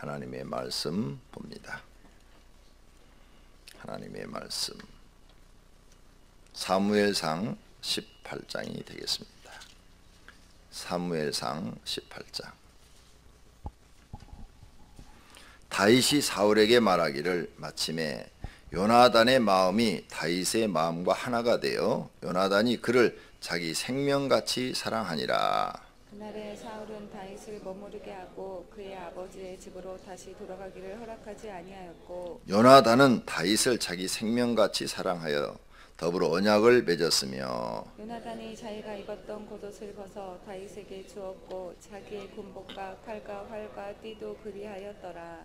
하나님의 말씀 봅니다. 하나님의 말씀 사무엘상 18장이 되겠습니다. 사무엘상 18장. 다윗이 사울에게 말하기를 마침에 요나단의 마음이 다윗의 마음과 하나가 되어 요나단이 그를 자기 생명같이 사랑하니라. 그날에 사울은 다윗을 머무르게 하고 그의 아버지의 집으로 다시 돌아가기를 허락하지 아니하였고 요나단은 다윗을 자기 생명같이 사랑하여 더불어 언약을 맺었으며 요나단이 자기가 입었던 겉옷을 벗어 다윗에게 주었고 자기의 군복과 칼과 활과 띠도 그리하였더라.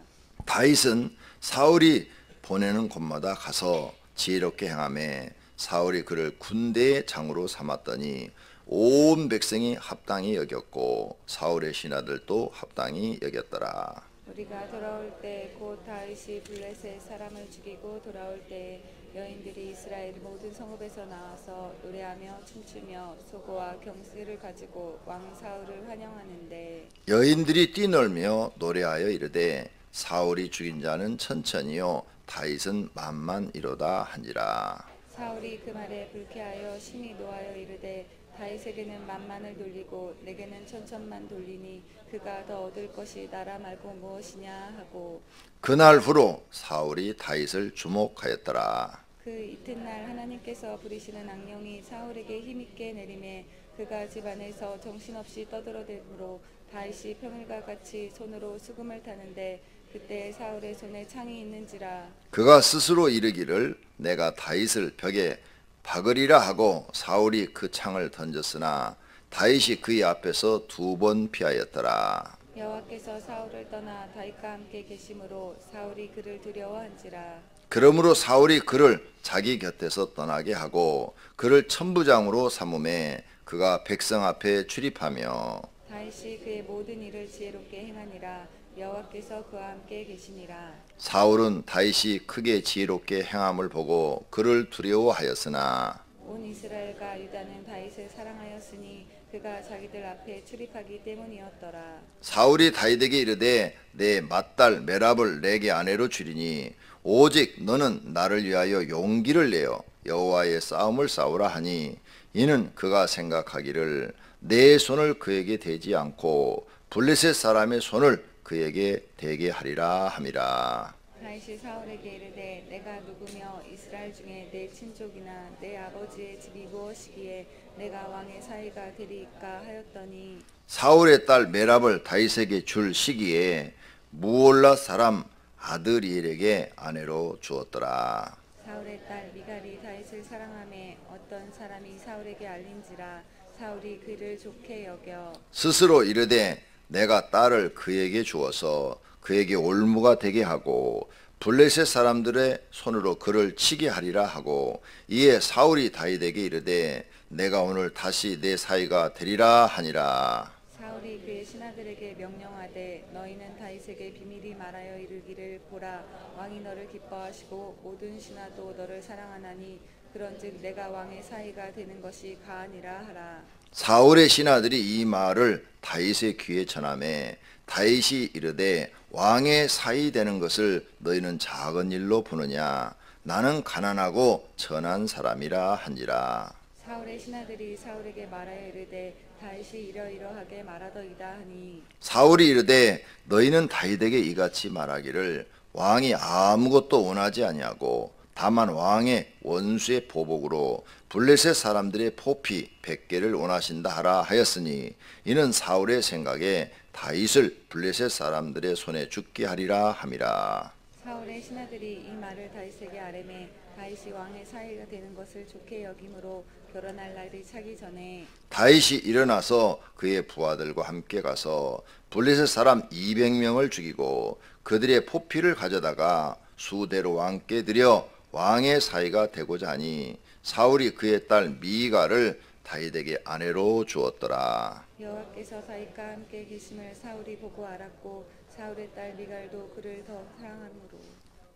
다윗은 사울이 보내는 곳마다 가서 지혜롭게 행하매 사울이 그를 군대의 장으로 삼았더니 온 백성이 합당히 여겼고 사울의 신하들도 합당히 여겼더라. 우리가 돌아올 때 곧 다윗이 블레셋 사람을 죽이고 돌아올 때 여인들이 이스라엘 모든 성읍에서 나와서 노래하며 춤추며 소고와 경수를 가지고 왕 사울을 환영하는데 여인들이 뛰놀며 노래하여 이르되 사울이 죽인 자는 천천히요 다윗은 만만이로다 한지라. 사울이 그 말에 불쾌하여 심히 노하여 이르되 다윗에게는 만만을 돌리고 내게는 천천만 돌리니 그가 더 얻을 것이 나라 말고 무엇이냐 하고 그날 후로 사울이 다윗을 주목하였더라. 그 이튿날 하나님께서 부리시는 악령이 사울에게 힘있게 내림에 그가 집안에서 정신없이 떠들어대므로 다윗이 평일과 같이 손으로 수금을 타는데 그때 사울의 손에 창이 있는지라. 그가 스스로 이르기를 내가 다윗을 벽에 박으리라 하고 사울이 그 창을 던졌으나 다윗이 그의 앞에서 2번 피하였더라. 여호와께서 사울을 떠나 다윗과 함께 계심으로 사울이 그를 두려워한지라. 그러므로 사울이 그를 자기 곁에서 떠나게 하고 그를 천부장으로 삼음에 그가 백성 앞에 출입하며 다윗이 그의 모든 일을 지혜롭게 행하니라. 여호와께서 그와 함께 계시니라. 사울은 다윗이 크게 지혜롭게 행함을 보고 그를 두려워하였으나 온 이스라엘과 유다는 다윗을 사랑하였으니 그가 자기들 앞에 출입하기 때문이었더라. 사울이 다윗에게 이르되 내 맏딸 메랍을 내게 아내로 주리니 오직 너는 나를 위하여 용기를 내어 여호와의 싸움을 싸우라 하니 이는 그가 생각하기를 내 손을 그에게 대지 않고 블레셋 사람의 손을 그에게 대게 하리라 함이라. 다윗이 사울에게 이르되 내가 누구며 이스라엘 중에 내 친족이나 내 아버지의 집이 무엇이기에 내가 왕의 사위가 되리이까 하였더니 사울의 딸 메랍을 다윗에게 줄 시기에 무올라 사람 아드리엘에게 아내로 주었더라. 사울의 딸 미갈이 다윗을 사랑하매 어떤 사람이 사울에게 알린지라. 사울이 그를 좋게 여겨 스스로 이르되 내가 딸을 그에게 주어서 그에게 올무가 되게 하고 블레셋 사람들의 손으로 그를 치게 하리라 하고 이에 사울이 다윗에게 이르되 내가 오늘 다시 내 사위가 되리라 하니라. 사울이 그의 신하들에게 명령하되 너희는 다윗에게 비밀이 말하여 이르기를 보라 왕이 너를 기뻐하시고 모든 신하도 너를 사랑하나니 그런즉 내가 왕의 사위가 되는 것이 가하니라 하라. 사울의 신하들이 이 말을 다윗의 귀에 전하매 다윗이 이르되 왕의 사위 되는 것을 너희는 작은 일로 보느냐 나는 가난하고 천한 사람이라 한지라. 사울의 신하들이 사울에게 말하여 이르되 다윗이 이러이러하게 말하더이다 하니 사울이 이르되 너희는 다윗에게 이같이 말하기를 왕이 아무것도 원하지 아니하고 다만 왕의 원수의 보복으로 블레셋 사람들의 포피 100개를 원하신다 하라 하였으니 이는 사울의 생각에 다윗을 블레셋 사람들의 손에 죽게 하리라 함이라. 사울의 신하들이 이 말을 다윗에게 아뢰매 다윗이 왕의 사위가 되는 것을 좋게 여김으로 결혼할 날이 차기 전에 다윗이 일어나서 그의 부하들과 함께 가서 블레셋 사람 200명을 죽이고 그들의 포피를 가져다가 수대로 왕께 드려 왕의 사위가 되고자 하니 사울이 그의 딸 미갈을 다윗에게 아내로 주었더라. 여호와께서 다윗과 함께 계심을 사울이 보고 알았고 사울의 딸 미갈도 그를 더 사랑하므로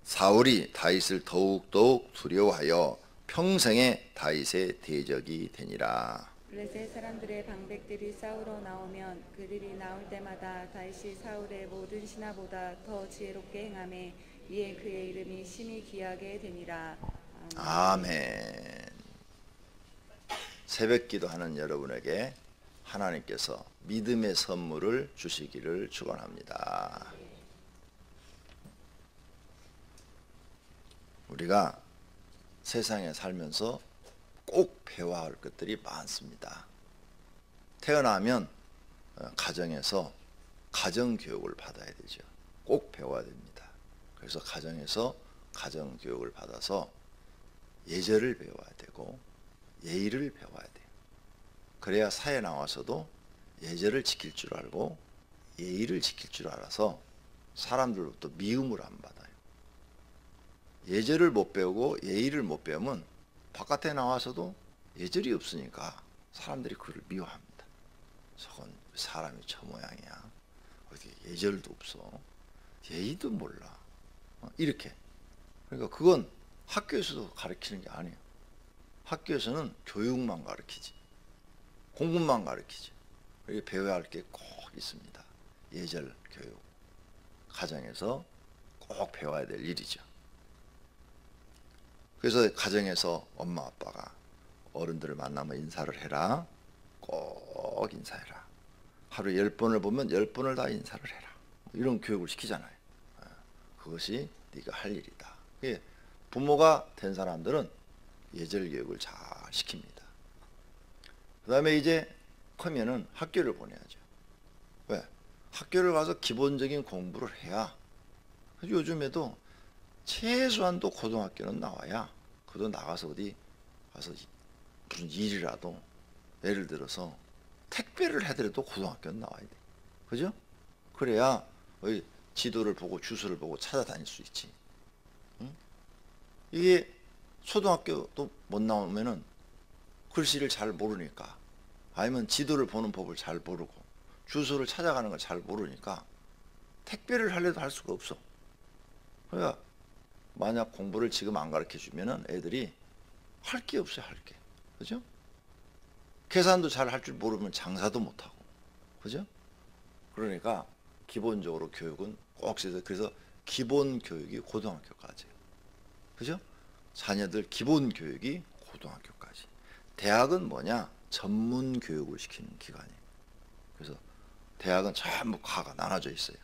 사울이 다윗을 더욱 두려워하여 평생에 다윗의 대적이 되니라. 블레셋 사람들의 방백들이 싸우러 나오면 그들이 나올 때마다 다윗이 사울의 모든 신하보다 더 지혜롭게 행하매 이에 그의 이름이 심히 귀하게 되니라. 아멘. 새벽 기도하는 여러분에게 하나님께서 믿음의 선물을 주시기를 축원합니다. 우리가 세상에 살면서 꼭 배워야 할 것들이 많습니다. 태어나면 가정에서 가정교육을 받아야 되죠. 꼭 배워야 됩니다. 그래서 가정에서 가정교육을 받아서 예절을 배워야 되고 예의를 배워야 돼요. 그래야 사회 나와서도 예절을 지킬 줄 알고 예의를 지킬 줄 알아서 사람들로부터 미움을 안 받아요. 예절을 못 배우고 예의를 못 배우면 바깥에 나와서도 예절이 없으니까 사람들이 그를 미워합니다. 저건 사람이 저 모양이야. 어디 예절도 없어. 예의도 몰라. 이렇게. 그러니까 그건 학교에서도 가르치는 게 아니에요. 학교에서는 교육만 가르치지. 공부만 가르치지. 이게 배워야 할 게 꼭 있습니다. 예절 교육. 가정에서 꼭 배워야 될 일이죠. 그래서 가정에서 엄마 아빠가 어른들을 만나면 인사를 해라. 꼭 인사해라. 하루 10번을 보면 10번을 다 인사를 해라. 이런 교육을 시키잖아요. 그것이 네가 할 일이다. 부모가 된 사람들은 예절 교육을 잘 시킵니다. 그 다음에 이제 크면은 학교를 보내야죠. 왜? 학교를 가서 기본적인 공부를 해야. 요즘에도 최소한도 고등학교는 나와야 그도 나가서 어디 가서 무슨 일이라도 예를 들어서 택배를 하더라도 고등학교는 나와야 돼. 그죠? 그래야 지도를 보고 주소를 보고 찾아다닐 수 있지. 응? 이게 초등학교도 못 나오면은 글씨를 잘 모르니까 아니면 지도를 보는 법을 잘 모르고 주소를 찾아가는 걸 잘 모르니까 택배를 하려도 할 수가 없어. 그러니까 만약 공부를 지금 안 가르쳐 주면은 애들이 할 게 없어요, 할 게. 그죠? 계산도 잘 할 줄 모르면 장사도 못 하고. 그죠? 그러니까 기본적으로 교육은 꼭 있어요. 그래서 기본 교육이 고등학교까지예요. 그죠? 자녀들 기본 교육이 고등학교까지. 대학은 뭐냐? 전문 교육을 시키는 기관이에요. 그래서 대학은 전부 과가 나눠져 있어요.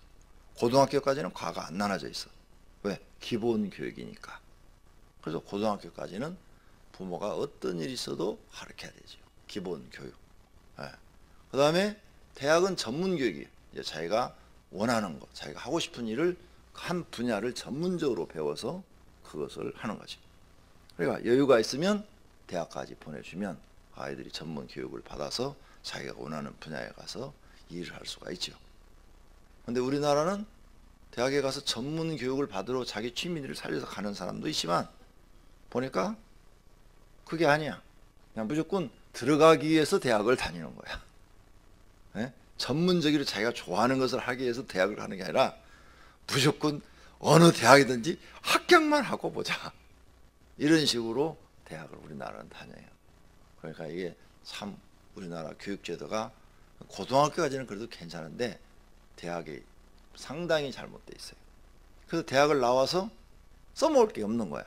고등학교까지는 과가 안 나눠져 있어. 왜? 기본 교육이니까. 그래서 고등학교까지는 부모가 어떤 일이 있어도 가르쳐야 되죠. 기본 교육. 네. 그 다음에 대학은 전문 교육이에요. 이제 자기가 원하는 것, 자기가 하고 싶은 일을 한 분야를 전문적으로 배워서 그것을 하는 거죠. 그러니까 여유가 있으면 대학까지 보내주면 아이들이 전문 교육을 받아서 자기가 원하는 분야에 가서 일을 할 수가 있죠. 그런데 우리나라는 대학에 가서 전문 교육을 받으러 자기 취미를 살려서 가는 사람도 있지만 보니까 그게 아니야. 그냥 무조건 들어가기 위해서 대학을 다니는 거야. 네? 전문적으로 자기가 좋아하는 것을 하기 위해서 대학을 가는 게 아니라 무조건 어느 대학이든지 합격만 하고 보자. 이런 식으로 대학을 우리나라는 다녀요. 그러니까 이게 참 우리나라 교육제도가 고등학교까지는 그래도 괜찮은데 대학이 상당히 잘못돼 있어요. 그래서 대학을 나와서 써먹을 게 없는 거야.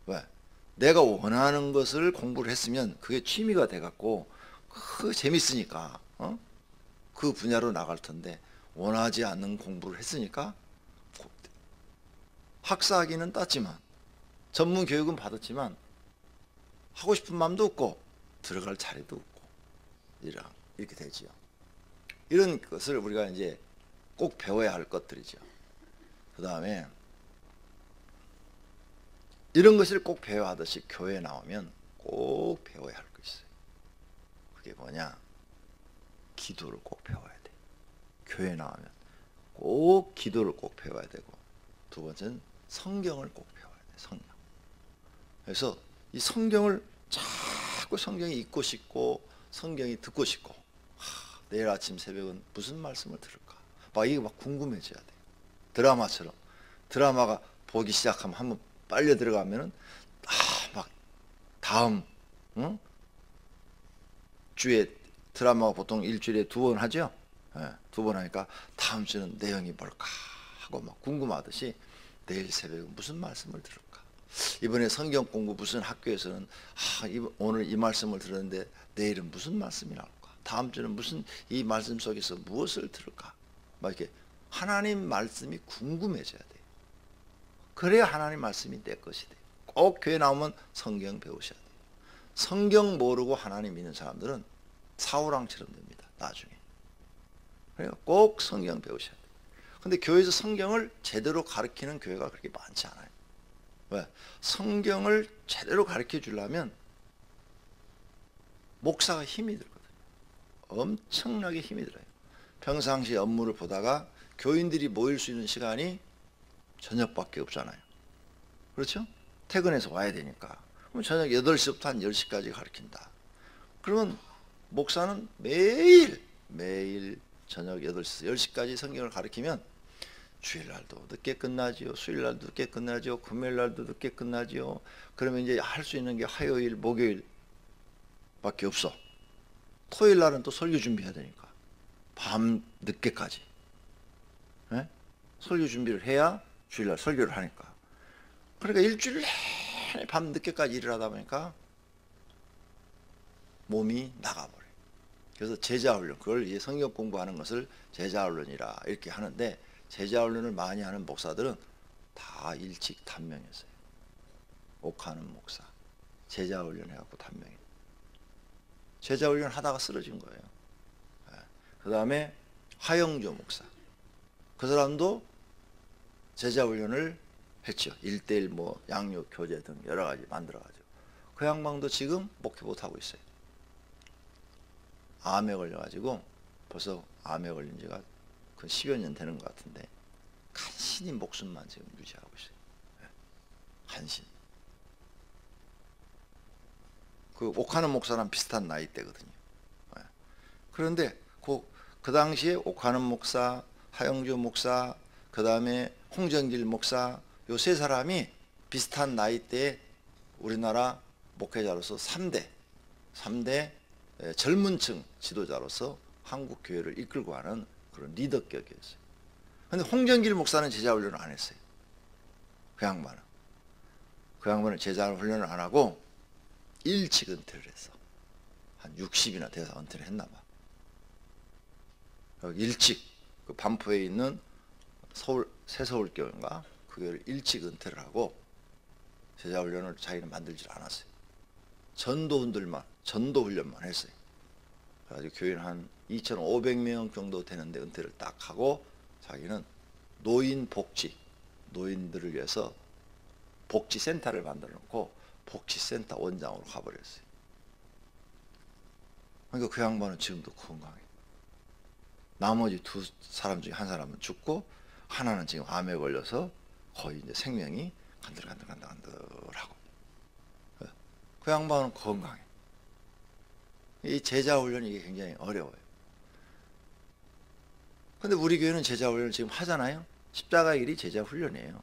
왜? 내가 원하는 것을 공부를 했으면 그게 취미가 돼갖고 그 재밌으니까 그 분야로 나갈 텐데 원하지 않는 공부를 했으니까 학사학위는 땄지만 전문 교육은 받았지만 하고 싶은 마음도 없고 들어갈 자리도 없고 이렇게 되지요. 이런 것을 우리가 이제 꼭 배워야 할 것들이죠. 그 다음에 이런 것을 꼭 배워야 하듯이 교회에 나오면 꼭 배워야 할 것이 있어요. 그게 뭐냐? 기도를 꼭 배워야 돼. 교회에 나오면 꼭 기도를 꼭 배워야 되고 두 번째는 성경을 꼭 배워야 돼. 성경. 그래서 이 성경을 자꾸 성경이 읽고 싶고 성경이 듣고 싶고 내일 아침 새벽은 무슨 말씀을 들을까? 막 이게 막 궁금해져야 돼. 드라마처럼 드라마가 보기 시작하면 한번 빨려 들어가면은 막 다음 주에 드라마가 보통 일주일에 2번 하죠. 예, 2번 하니까 다음 주는 내용이 뭘까 하고 막 궁금하듯이 내일 새벽에 무슨 말씀을 들을까? 이번에 성경 공부 무슨 학교에서는 오늘 이 말씀을 들었는데 내일은 무슨 말씀이 나올까? 다음 주는 무슨 이 말씀 속에서 무엇을 들을까? 막 이렇게 하나님 말씀이 궁금해져야 돼요. 그래야 하나님 말씀이 내 것이 돼요. 꼭 교회 나오면 성경 배우셔야 돼요. 성경 모르고 하나님 믿는 사람들은 사울왕처럼 됩니다. 나중에. 그러니까 꼭 성경 배우셔야 돼요. 근데 교회에서 성경을 제대로 가르치는 교회가 그렇게 많지 않아요. 왜? 성경을 제대로 가르쳐 주려면 목사가 힘이 들거든요. 엄청나게 힘이 들어요. 평상시 업무를 보다가 교인들이 모일 수 있는 시간이 저녁밖에 없잖아요. 그렇죠? 퇴근해서 와야 되니까. 그럼 저녁 8시부터 한 10시까지 가르친다. 그러면 목사는 매일 저녁 8시에서 10시까지 성경을 가르치면 주일날도 늦게 끝나지요. 수요일날도 늦게 끝나지요. 금요일날도 늦게 끝나지요. 그러면 이제 할 수 있는 게 화요일, 목요일 밖에 없어. 토요일날은 또 설교 준비해야 되니까 밤 늦게까지 설교 준비를 해야 주일날 설교를 하니까. 그러니까 일주일 내내 밤 늦게까지 일을 하다 보니까 몸이 나가버려요. 그래서 제자훈련, 그걸 이제 성경 공부하는 것을 제자훈련이라 이렇게 하는데, 제자훈련을 많이 하는 목사들은 다 일찍 단명했어요. 옥하는 목사 제자훈련 해갖고 단명해. 제자훈련 하다가 쓰러진 거예요. 그 다음에 하영조 목사, 그 사람도 제자훈련을 했죠. 1:1 뭐 양육 교재 등 여러 가지 만들어가지고. 그 양반도 지금 목회 못하고 있어요. 암에 걸려가지고 벌써 암에 걸린 지가 그 10여 년 되는 것 같은데 간신히 목숨만 지금 유지하고 있어요. 간신히. 그 옥하는 목사랑 비슷한 나이대거든요. 그런데 그 당시에 옥하는 목사, 하영조 목사, 그 다음에 홍정길 목사, 요 세 사람이 비슷한 나이대에 우리나라 목회자로서 3대 젊은 층 지도자로서 한국 교회를 이끌고 가는 그런 리더격이었어요. 그런데 홍정길 목사는 제자훈련을 안 했어요. 그 양반은 제자훈련을 안 하고 일찍 은퇴를 했어. 한 60이나 돼서 은퇴를 했나 봐. 일찍 그 반포에 있는 새서울교회인가 그 교회를 일찍 은퇴를 하고 제자훈련을 자기는 만들지 않았어요. 전도훈련만 했어요. 그래가지고 교회는 한 2,500명 정도 되는데 은퇴를 딱 하고 자기는 노인들을 위해서 복지센터를 만들어 놓고 복지센터 원장으로 가버렸어요. 그러니까 그 양반은 지금도 건강해요. 나머지 2사람 중에 한 사람은 죽고 하나는 지금 암에 걸려서 거의 이제 생명이 간들간들하고. 그 양반은 건강해. 이 제자훈련이 이게 굉장히 어려워요. 근데 우리 교회는 제자훈련을 지금 하잖아요. 십자가의 길이 제자훈련이에요.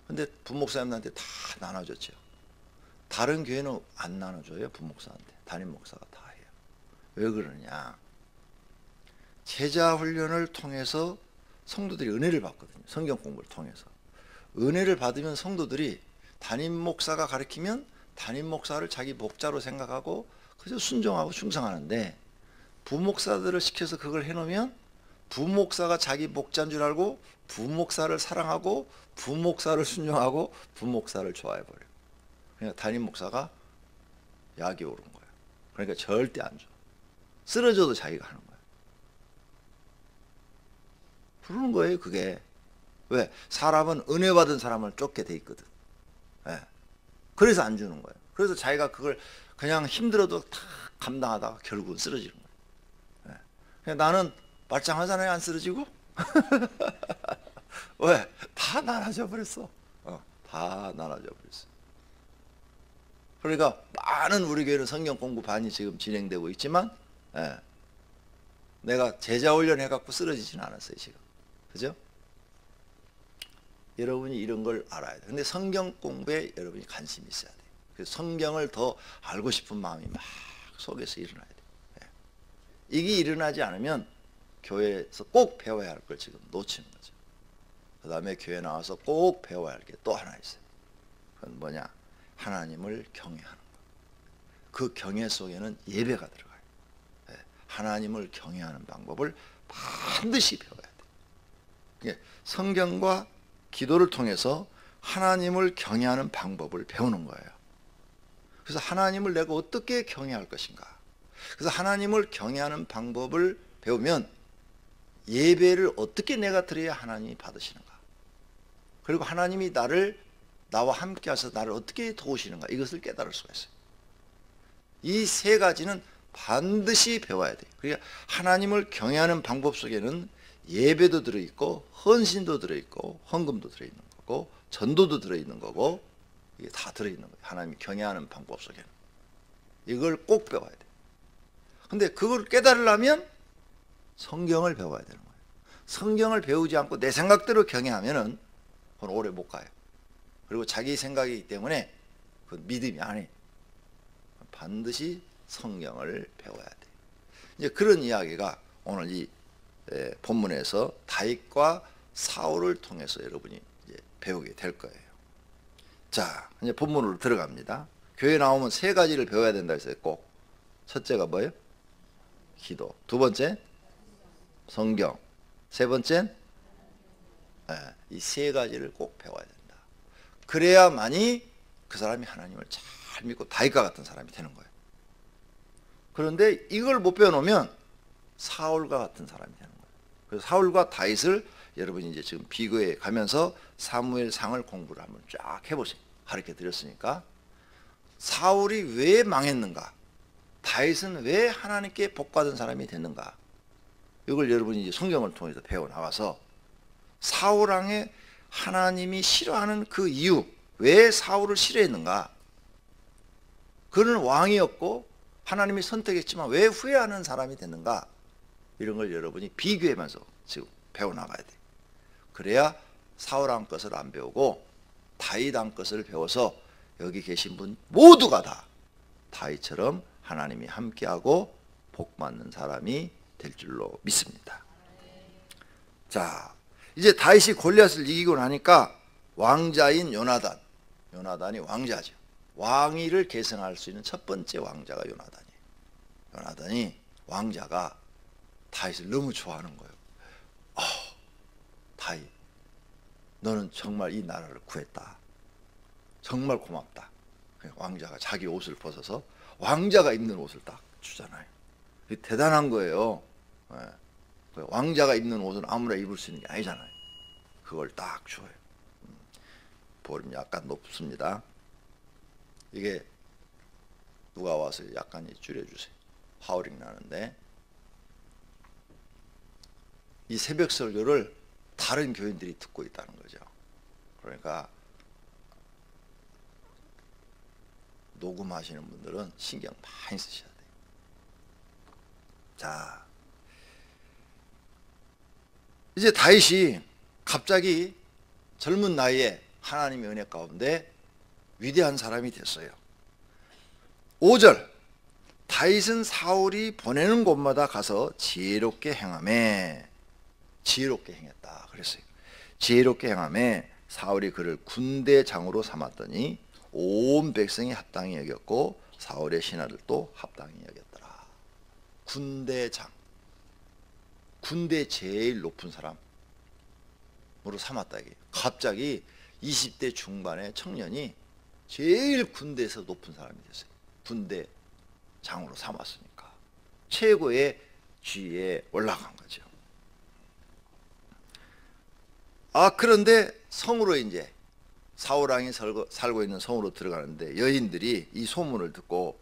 근데 부목사님들한테 다 나눠줬죠. 다른 교회는 안 나눠줘요. 부목사한테. 담임 목사가 다 해요. 왜 그러냐. 제자훈련을 통해서 성도들이 은혜를 받거든요. 성경 공부를 통해서. 은혜를 받으면 성도들이 담임 목사가 가르치면 담임 목사를 자기 목자로 생각하고 그저 순종하고 충성하는데, 부목사들을 시켜서 그걸 해놓으면 부목사가 자기 목자인 줄 알고 부목사를 사랑하고 부목사를 순종하고 부목사를 좋아해버려요. 그러니까 담임 목사가 약이 오른 거예요. 그러니까 절대 안 줘. 쓰러져도 자기가 하는 거예요. 그러는 거예요, 그게. 왜? 사람은 은혜 받은 사람을 쫓게 돼 있거든. 그래서 안 주는 거예요. 그래서 자기가 그걸 그냥 힘들어도 다 감당하다가 결국은 쓰러지는 거예요. 그냥 나는 말짱하잖아요, 안 쓰러지고. 왜? 다 나눠져 버렸어. 다 나눠져 버렸어. 그러니까 많은 우리 교회는 성경 공부반이 지금 진행되고 있지만, 내가 제자훈련 해갖고 쓰러지진 않았어요, 지금. 그죠? 여러분이 이런 걸 알아야 돼. 근데 성경 공부에 여러분이 관심이 있어야 돼. 그래서 성경을 더 알고 싶은 마음이 막 속에서 일어나야 돼. 이게 일어나지 않으면 교회에서 꼭 배워야 할 걸 지금 놓치는 거죠. 그 다음에 교회 나와서 꼭 배워야 할 게 또 하나 있어요. 그건 뭐냐? 하나님을 경외하는 것. 그 경외 속에는 예배가 들어가요. 하나님을 경외하는 방법을 반드시 배워야 돼요. 성경과 기도를 통해서 하나님을 경외하는 방법을 배우는 거예요. 그래서 하나님을 내가 어떻게 경외할 것인가. 그래서 하나님을 경외하는 방법을 배우면 예배를 어떻게 내가 드려야 하나님이 받으시는가. 그리고 하나님이 나와 함께 하셔서 나를 어떻게 도우시는가. 이것을 깨달을 수가 있어요. 이 세 가지는 반드시 배워야 돼요. 그러니까 하나님을 경외하는 방법 속에는 예배도 들어있고 헌신도 들어있고 헌금도 들어있는 거고 전도도 들어있는 거고 이게 다 들어있는 거예요. 하나님이 경외하는 방법 속에는. 이걸 꼭 배워야 돼요. 근데 그걸 깨달으려면 성경을 배워야 되는 거예요. 성경을 배우지 않고 내 생각대로 경외하면은 그건 오래 못 가요. 그리고 자기 생각이기 때문에 그 믿음이 아니에요. 반드시 성경을 배워야 돼요. 이제 그런 이야기가 오늘 이 본문에서 다윗과 사울을 통해서 여러분이 이제 배우게 될 거예요. 자, 이제 본문으로 들어갑니다. 교회 나오면 세 가지를 배워야 된다 했어요. 꼭. 첫째가 뭐예요? 기도. 두 번째 성경. 세 번째 이 세 가지를 꼭 배워야 된다. 그래야만이 그 사람이 하나님을 잘 믿고 다윗과 같은 사람이 되는 거예요. 그런데 이걸 못 배워놓으면 사울과 같은 사람이 되는 거예요. 그래서 사울과 다윗을 여러분이 이제 지금 비교해 가면서 사무엘상을 공부를 한번 쫙 해보세요. 가르쳐 드렸으니까. 사울이 왜 망했는가? 다윗은 왜 하나님께 복받은 사람이 됐는가? 이걸 여러분이 이제 성경을 통해서 배워나가서 사울 왕의 하나님이 싫어하는 그 이유, 왜 사울을 싫어했는가? 그는 왕이었고 하나님이 선택했지만 왜 후회하는 사람이 됐는가? 이런 걸 여러분이 비교하면서 지금 배워나가야 돼요. 그래야 사울 왕 것을 안 배우고 다윗 왕 것을 배워서 여기 계신 분 모두가 다 다윗처럼 하나님이 함께하고 복받는 사람이 될 줄로 믿습니다. 자, 이제 다윗이 골리앗을 이기고 나니까 왕자인 요나단이 왕자죠. 왕위를 계승할 수 있는 첫 번째 왕자가 요나단이에요. 요나단이 왕자가 다윗을 너무 좋아하는 거예요. 다윗, 너는 정말 이 나라를 구했다. 정말 고맙다. 왕자가 자기 옷을 벗어서 왕자가 입는 옷을 딱 주잖아요. 대단한 거예요. 왕자가 입는 옷은 아무나 입을 수 있는 게 아니잖아요. 그걸 딱 줘요. 볼륨이 약간 높습니다. 이게 누가 와서 약간 줄여주세요. 하우링 나는데. 이 새벽 설교를 다른 교인들이 듣고 있다는 거죠. 그러니까 녹음하시는 분들은 신경 많이 쓰셔야 돼요. 자, 이제 다윗이 갑자기 젊은 나이에 하나님의 은혜 가운데 위대한 사람이 됐어요. 5절, 다윗은 사울이 보내는 곳마다 가서 지혜롭게 행하매, 지혜롭게 행했다 그랬어요. 지혜롭게 행하매 사울이 그를 군대장으로 삼았더니 온 백성이 합당히 여겼고 사울의 신하를 또 합당히 여겼더라. 군대장, 군대 제일 높은 사람으로 삼았다 이게. 갑자기 20대 중반의 청년이 제일 군대에서 높은 사람이 됐어요. 군대장으로 삼았으니까 최고의 지위에 올라간 거죠. 그런데 성으로 이제 사울왕이 살고 있는 성으로 들어가는데 여인들이 이 소문을 듣고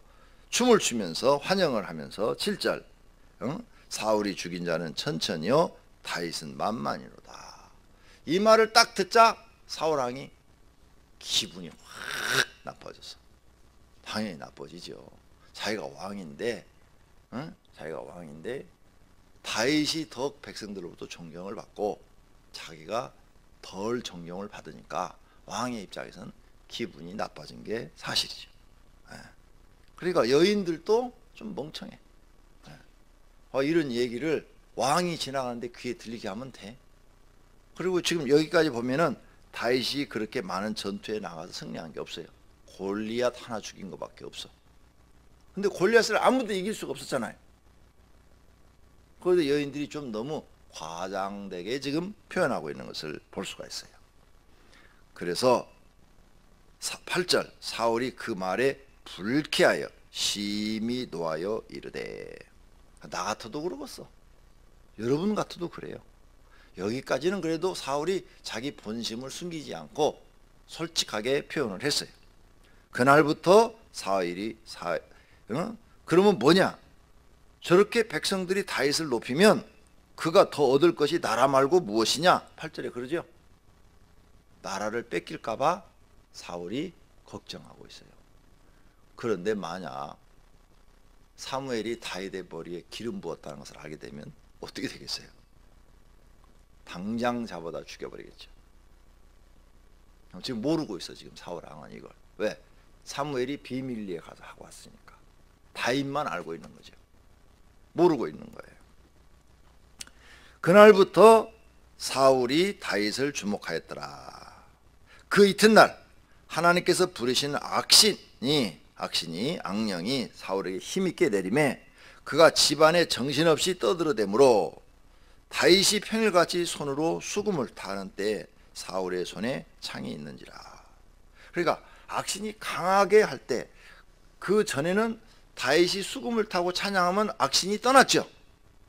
춤을 추면서 환영을 하면서 7절, 사울이 죽인 자는 천천히요 다윗은 만만이로다. 이 말을 딱 듣자 사울왕이 기분이 확 나빠졌어. 당연히 나빠지죠. 자기가 왕인데 다윗이 더 백성들로부터 존경을 받고 자기가 덜 존경을 받으니까 왕의 입장에서는 기분이 나빠진 게 사실이죠. 그러니까 여인들도 좀 멍청해. 이런 얘기를 왕이 지나가는데 귀에 들리게 하면 돼. 그리고 지금 여기까지 보면은 다윗이 그렇게 많은 전투에 나가서 승리한 게 없어요. 골리앗 하나 죽인 것밖에 없어. 근데 골리앗을 아무도 이길 수가 없었잖아요. 그런데 여인들이 좀 너무 과장되게 지금 표현하고 있는 것을 볼 수가 있어요. 그래서 8절 사울이 그 말에 불쾌하여 심히 노하여 이르되, 나 같아도 그러겠어. 여러분 같아도 그래요. 여기까지는 그래도 사울이 자기 본심을 숨기지 않고 솔직하게 표현을 했어요. 그날부터 사울이 그러면 뭐냐? 저렇게 백성들이 다윗을 높이면 그가 더 얻을 것이 나라 말고 무엇이냐? 8절에 그러죠. 나라를 뺏길까 봐 사울이 걱정하고 있어요. 그런데 만약 사무엘이 다윗의 머리에 기름 부었다는 것을 알게 되면 어떻게 되겠어요? 당장 잡아다 죽여버리겠죠. 지금 모르고 있어. 지금 사울 왕은 이걸. 왜? 사무엘이 비밀리에 가서 하고 왔으니까. 다윗만 알고 있는 거죠. 모르고 있는 거예요. 그날부터 사울이 다윗을 주목하였더라. 그 이튿날 하나님께서 부르시는 악령이 사울에게 힘있게 내림에 그가 집안에 정신없이 떠들어대므로 다윗이 평일같이 손으로 수금을 타는 때 사울의 손에 창이 있는지라. 그러니까 악신이 강하게 할 때, 그 전에는 다윗이 수금을 타고 찬양하면 악신이 떠났죠.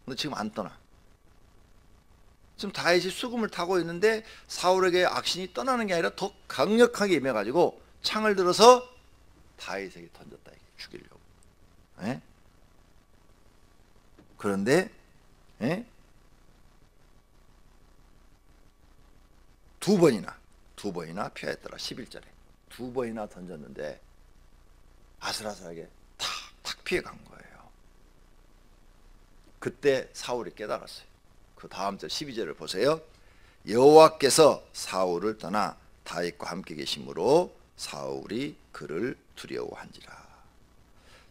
근데 지금 안 떠나. 지금 다윗이 수금을 타고 있는데 사울에게 악신이 떠나는 게 아니라 더 강력하게 임해가지고 창을 들어서 다윗에게 던졌다. 죽이려고. 에? 그런데 두 번이나 피하였더라. 11절에 두 번이나 던졌는데 아슬아슬하게 탁 피해간 거예요. 그때 사울이 깨달았어요. 그 다음 절 12절을 보세요. 여호와께서 사울을 떠나 다윗과 함께 계심으로 사울이 그를 두려워한지라.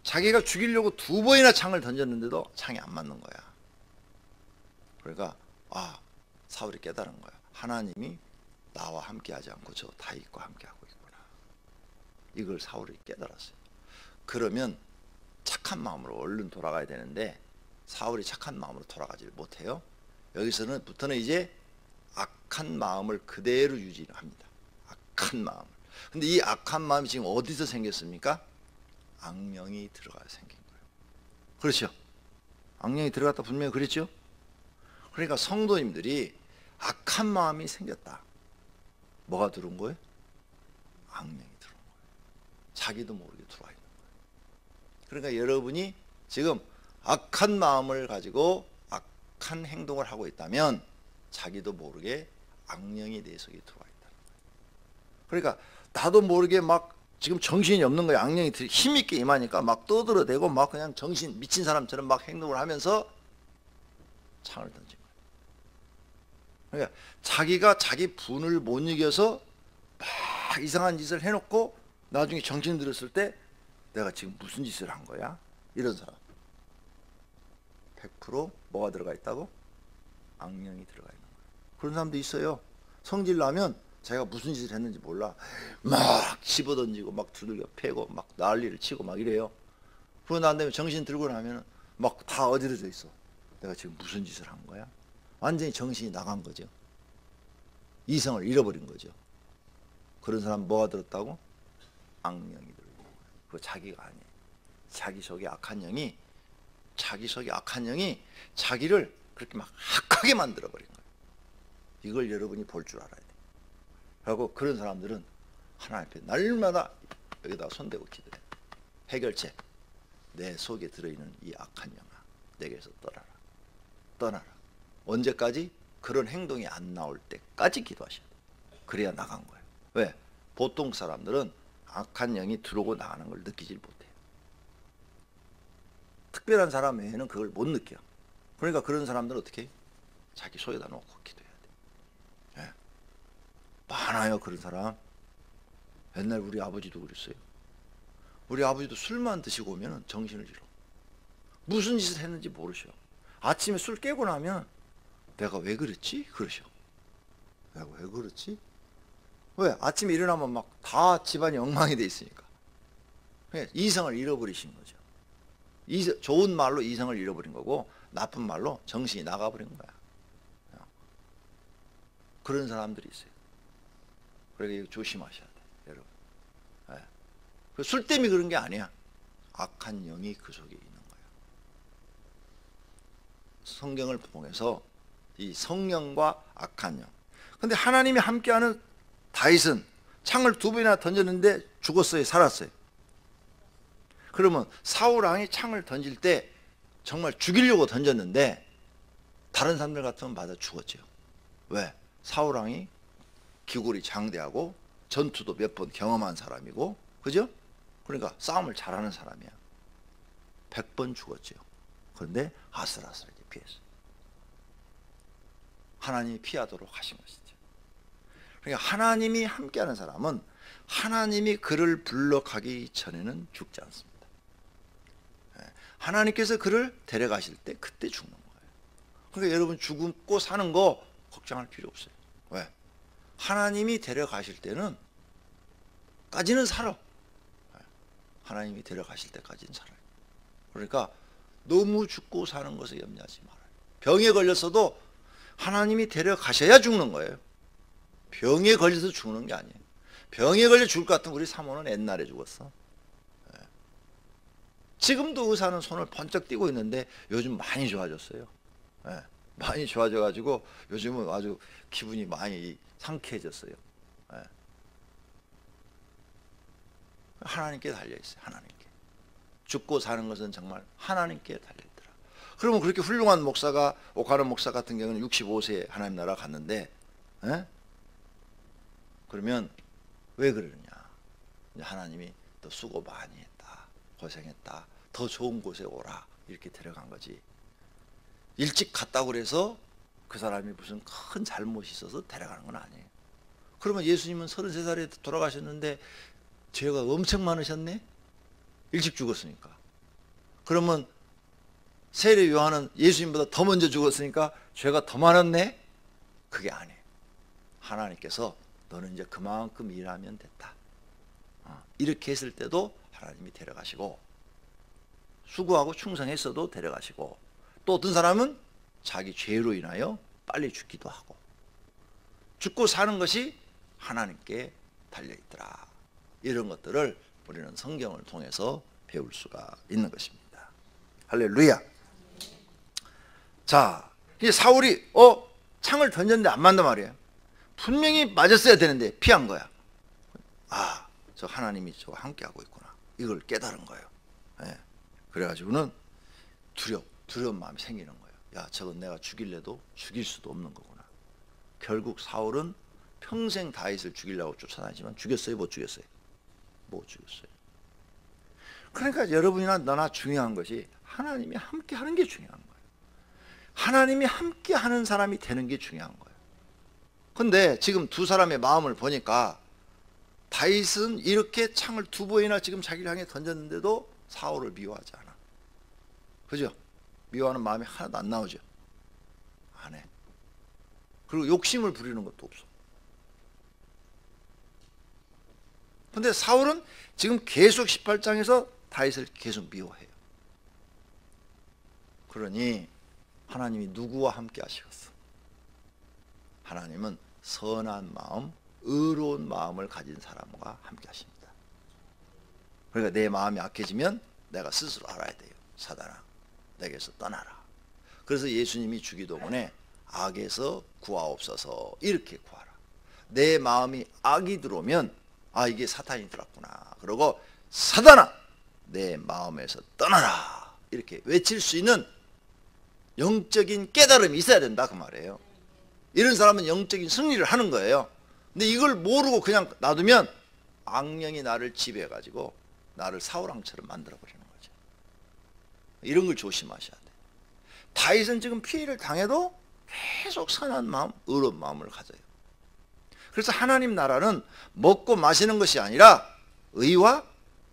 자기가 죽이려고 두 번이나 창을 던졌는데도 창이 안 맞는 거야. 그러니까 사울이 깨달은 거야. 하나님이 나와 함께 하지 않고 저 다윗과 함께 하고 있구나. 이걸 사울이 깨달았어요. 그러면 착한 마음으로 얼른 돌아가야 되는데 사울이 착한 마음으로 돌아가지를 못해요. 여기서부터는 이제 악한 마음을 그대로 유지합니다. 악한 마음을. 근데 이 악한 마음이 지금 어디서 생겼습니까? 악령이 들어가서 생긴 거예요. 그렇죠? 악령이 들어갔다 분명히 그랬죠? 그러니까 성도님들이 악한 마음이 생겼다. 뭐가 들어온 거예요? 악령이 들어온 거예요. 자기도 모르게 들어와 있는 거예요. 그러니까 여러분이 지금 악한 마음을 가지고 악한 행동을 하고 있다면 자기도 모르게 악령이 내 속에 들어와 있다는 거예요. 그러니까 나도 모르게 막 지금 정신이 없는 거예요. 악령이 힘있게 임하니까 막 떠들어대고 막 그냥 정신 미친 사람처럼 막 행동을 하면서 창을 던진 거예요. 그러니까 자기가 자기 분을 못 이겨서 막 이상한 짓을 해놓고 나중에 정신 들었을 때 내가 지금 무슨 짓을 한 거야? 이런 사람 100% 뭐가 들어가 있다고? 악령이 들어가 있는 거예요. 그런 사람도 있어요. 성질 나면 자기가 무슨 짓을 했는지 몰라. 막 집어던지고 막 두들겨 패고 막 난리를 치고 막 이래요. 그러고 난 다음에 정신 들고 나면 막 다 어지러져 있어. 내가 지금 무슨 짓을 한 거야? 완전히 정신이 나간 거죠. 이성을 잃어버린 거죠. 그런 사람 뭐가 들었다고? 악령이 들어있는 거예요. 그거 자기가 아니에요. 자기 속에 악한 영이 자기를 그렇게 막 악하게 만들어버린 거예요. 이걸 여러분이 볼 줄 알아야 돼요. 그리고 그런 사람들은 하나님 앞에 날마다 여기다 손대고 기도해. 해결책. 내 속에 들어있는 이 악한 영아, 내게서 떠나라. 언제까지? 그런 행동이 안 나올 때까지 기도하셔야 돼요. 그래야 나간 거예요. 왜? 보통 사람들은 악한 영이 들어오고 나가는 걸 느끼질 못해요. 특별한 사람 외에는 그걸 못 느껴요. 그러니까 그런 사람들은 어떻게 해요? 자기 속에다 놓고 기도해야 돼요. 네. 많아요, 그런 사람. 옛날 우리 아버지도 그랬어요. 우리 아버지도 술만 드시고 오면 정신을 잃어. 무슨 짓을 했는지 모르셔. 아침에 술 깨고 나면 내가 왜 그랬지? 그러셔. 내가 왜 그랬지? 왜? 아침에 일어나면 막 다 집안이 엉망이 돼 있으니까. 이성을 잃어버리신 거죠. 좋은 말로 이성을 잃어버린 거고 나쁜 말로 정신이 나가버린 거야. 그런 사람들이 있어요. 그러니까 조심하셔야 돼, 여러분. 술 때문에 그런 게 아니야. 악한 영이 그 속에 있는 거야. 성경을 통해서 이 성령과 악한 영. 근데 하나님이 함께하는 다윗은 창을 2번이나 던졌는데 죽었어요, 살았어요? 그러면 사울 왕이 창을 던질 때 정말 죽이려고 던졌는데 다른 사람들 같으면 맞아 죽었죠. 왜? 사울 왕이 기골이 장대하고 전투도 몇 번 경험한 사람이고, 그죠? 그러니까 싸움을 잘하는 사람이야. 100번 죽었죠. 그런데 아슬아슬하게 피했어. 하나님이 피하도록 하신 것이죠. 그러니까 하나님이 함께하는 사람은 하나님이 그를 불러가기 전에는 죽지 않습니다. 하나님께서 그를 데려가실 때 그때 죽는 거예요. 그러니까 여러분 죽고 사는 거 걱정할 필요 없어요. 왜? 하나님이 데려가실 때는 까지는 살아. 하나님이 데려가실 때까지는 살아요. 그러니까 너무 죽고 사는 것에 염려하지 말아요. 병에 걸렸어도 하나님이 데려가셔야 죽는 거예요. 병에 걸려서 죽는 게 아니에요. 병에 걸려 죽을 것 같으면 우리 사모는 옛날에 죽었어. 지금도 의사는 손을 번쩍 띄고 있는데 요즘 많이 좋아졌어요. 많이 좋아져가지고 요즘은 아주 기분이 많이 상쾌해졌어요. 하나님께 달려있어요. 하나님께. 죽고 사는 것은 정말 하나님께 달려있더라. 그러면 그렇게 훌륭한 목사가, 오카노 목사 같은 경우는 65세에 하나님 나라 갔는데, 그러면 왜 그러느냐? 하나님이 또 수고 많이 했다, 고생했다, 더 좋은 곳에 오라, 이렇게 데려간 거지. 일찍 갔다고 그래서 그 사람이 무슨 큰 잘못이 있어서 데려가는 건 아니에요. 그러면 예수님은 33살에 돌아가셨는데 죄가 엄청 많으셨네? 일찍 죽었으니까. 그러면 세례 요한은 예수님보다 더 먼저 죽었으니까 죄가 더 많았네? 그게 아니에요. 하나님께서 너는 이제 그만큼 일하면 됐다, 이렇게 했을 때도 하나님이 데려가시고, 수고하고 충성했어도 데려가시고, 또 어떤 사람은 자기 죄로 인하여 빨리 죽기도 하고, 죽고 사는 것이 하나님께 달려있더라. 이런 것들을 우리는 성경을 통해서 배울 수가 있는 것입니다. 할렐루야. 자, 이제 사울이 창을 던졌는데 안 맞단 말이에요. 분명히 맞았어야 되는데 피한 거야. 아, 저 하나님이 저와 함께하고 있구나, 이걸 깨달은 거예요. 그래가지고는 두려운 마음이 생기는 거예요. 야, 저건 내가 죽일래도 죽일 수도 없는 거구나. 결국 사울은 평생 다윗을 죽이려고 쫓아다니지만 죽였어요, 못 죽였어요? 못 죽였어요. 그러니까 여러분이나 너나 중요한 것이 하나님이 함께 하는 게 중요한 거예요. 하나님이 함께 하는 사람이 되는 게 중요한 거예요. 근데 지금 두 사람의 마음을 보니까 다윗은 이렇게 창을 2번이나 지금 자기를 향해 던졌는데도 사울을 미워하지 않아. 그죠? 미워하는 마음이 하나도 안 나오죠. 안 해. 그리고 욕심을 부리는 것도 없어. 근데 사울은 지금 계속 18장에서 다윗을 계속 미워해요. 그러니 하나님이 누구와 함께 하시겠어? 하나님은 선한 마음, 의로운 마음을 가진 사람과 함께 하십니다. 그러니까 내 마음이 악해지면 내가 스스로 알아야 돼요. 사단아, 내게서 떠나라. 그래서 예수님이 주기도문에 악에서 구하옵소서, 이렇게 구하라. 내 마음이 악이 들어오면 아, 이게 사탄이 들었구나. 그러고 사단아, 내 마음에서 떠나라, 이렇게 외칠 수 있는 영적인 깨달음이 있어야 된다, 그 말이에요. 이런 사람은 영적인 승리를 하는 거예요. 근데 이걸 모르고 그냥 놔두면 악령이 나를 지배해가지고 나를 사울왕처럼 만들어버리는 거죠. 이런 걸 조심하셔야 돼요. 다윗은 지금 피해를 당해도 계속 선한 마음, 의로운 마음을 가져요. 그래서 하나님 나라는 먹고 마시는 것이 아니라 의와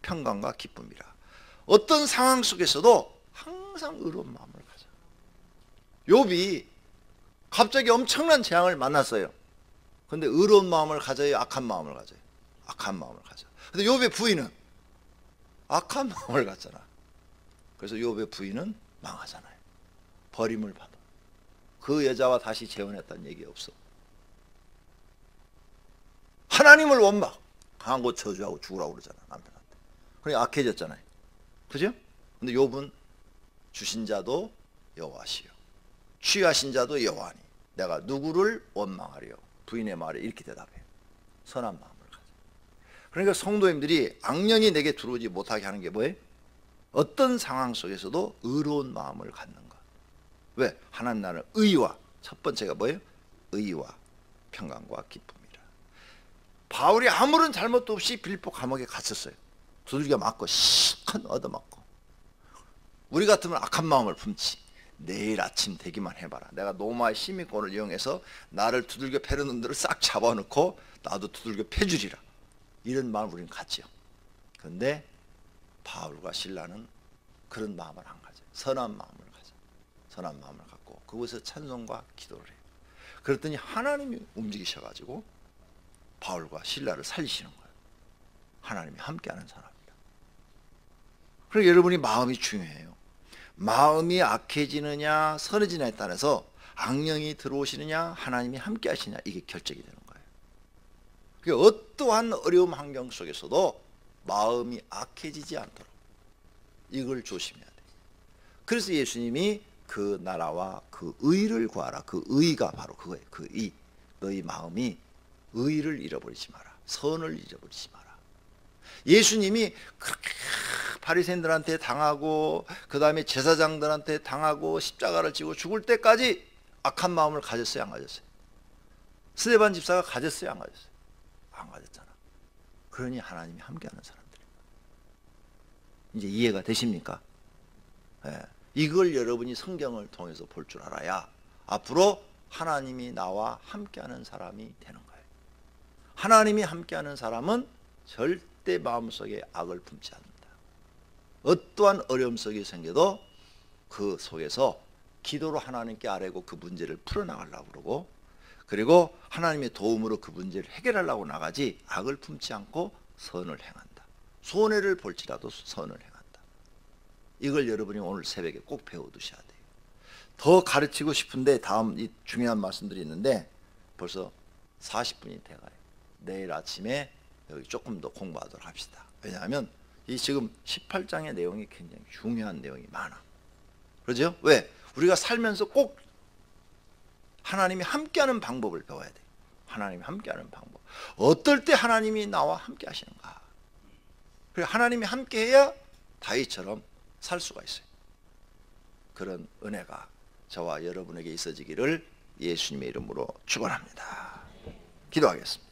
평강과 기쁨이라. 어떤 상황 속에서도 항상 의로운 마음을 가져. 욥이 갑자기 엄청난 재앙을 만났어요. 근데 의로운 마음을 가져요, 악한 마음을 가져요? 악한 마음을 가져. 근데 욥의 부인은 악한 마음을 갖잖아. 그래서 욥의 부인은 망하잖아요. 버림을 받아. 그 여자와 다시 재혼했다는 얘기 없어. 하나님을 원망, 강한 곳 저주하고 죽으라고 그러잖아, 남편한테. 그러니까 악해졌잖아요. 그죠? 근데 욥은 주신 자도 여호와시요 취하신 자도 여호와니 내가 누구를 원망하리요? 부인의 말에 이렇게 대답해요. 선한 마음을 가져. 그러니까 성도님들이 악령이 내게 들어오지 못하게 하는 게 뭐예요? 어떤 상황 속에서도 의로운 마음을 갖는 것. 왜? 하나님 나라는 의와, 첫 번째가 뭐예요? 의와 평강과 기쁨이라. 바울이 아무런 잘못도 없이 빌립보 감옥에 갇혔어요. 두들겨 맞고 시컷 얻어맞고. 우리 같으면 악한 마음을 품지. 내일 아침 되기만 해봐라. 내가 노마의 시민권을 이용해서 나를 두들겨 패는 놈들을 싹 잡아놓고 나도 두들겨 패주리라. 이런 마음을 우리는 갖지요. 그런데 바울과 실라는 그런 마음을 안 가져요. 선한 마음을 가져. 선한 마음을 갖고 그곳에서 찬송과 기도를 해요. 그랬더니 하나님이 움직이셔가지고 바울과 실라를 살리시는 거예요. 하나님이 함께하는 사람입니다. 그러니까 여러분이 마음이 중요해요. 마음이 악해지느냐 선해지느냐에 따라서 악령이 들어오시느냐 하나님이 함께 하시느냐 이게 결정이 되는 거예요. 그러니까 어떠한 어려움 환경 속에서도 마음이 악해지지 않도록 이걸 조심해야 돼요. 그래서 예수님이 그 나라와 그 의를 구하라. 그 의가 바로 그거예요. 그 의. 너희 마음이 의를 잃어버리지 마라. 선을 잃어버리지 마라. 예수님이 그렇게 바리새인들한테 당하고 그 다음에 제사장들한테 당하고 십자가를 지고 죽을 때까지 악한 마음을 가졌어요, 안 가졌어요? 스데반 집사가 가졌어요, 안 가졌어요? 안 가졌잖아. 그러니 하나님이 함께하는 사람들입니다. 이제 이해가 되십니까? 네. 이걸 여러분이 성경을 통해서 볼 줄 알아야 앞으로 하나님이 나와 함께하는 사람이 되는 거예요. 하나님이 함께하는 사람은 절대 마음속에 악을 품지 않는다. 어떠한 어려움 속에 생겨도 그 속에서 기도로 하나님께 아뢰고 그 문제를 풀어나가려고 그러고, 그리고 하나님의 도움으로 그 문제를 해결하려고 나가지 악을 품지 않고 선을 행한다. 손해를 볼지라도 선을 행한다. 이걸 여러분이 오늘 새벽에 꼭 배워두셔야 돼요. 더 가르치고 싶은데 다음 이 중요한 말씀들이 있는데 벌써 40분이 돼가요. 내일 아침에 여기 조금 더 공부하도록 합시다. 왜냐하면 이 지금 18장의 내용이 굉장히 중요한 내용이 많아. 그러죠? 왜? 우리가 살면서 꼭 하나님이 함께하는 방법을 배워야 돼요. 하나님이 함께하는 방법. 어떨 때 하나님이 나와 함께 하시는가. 그리고 하나님이 함께해야 다윗처럼 살 수가 있어요. 그런 은혜가 저와 여러분에게 있어지기를 예수님의 이름으로 축원합니다. 기도하겠습니다.